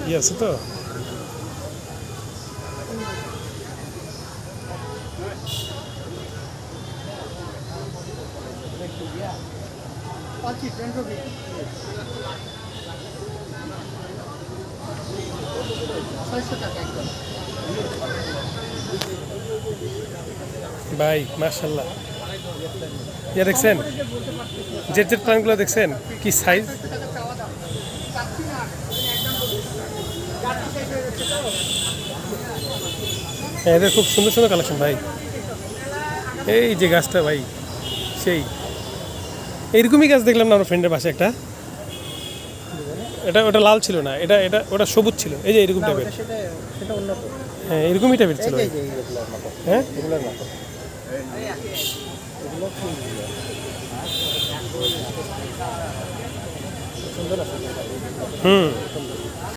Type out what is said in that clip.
ই আছে তো। ভাই মাশাল্লাহ, ইয়া দেখছেন জেট জেট প্ল্যানগুলো দেখছেন কি সাইজ। হ্যাঁ, এদের খুব সুন্দর সুন্দর কালেকশন ভাই। এই যে গাছটা ভাই, সেই এইরকমই গাছ দেখলাম না আমার ফ্রেন্ডের পাশে একটা। এটা ওটা লাল ছিল না, এটা এটা ওটা সবুজ ছিল, এই যে এরকম টাইপের। হ্যাঁ এরকমই টাইপের ছিল ভাই। হ্যাঁ হুম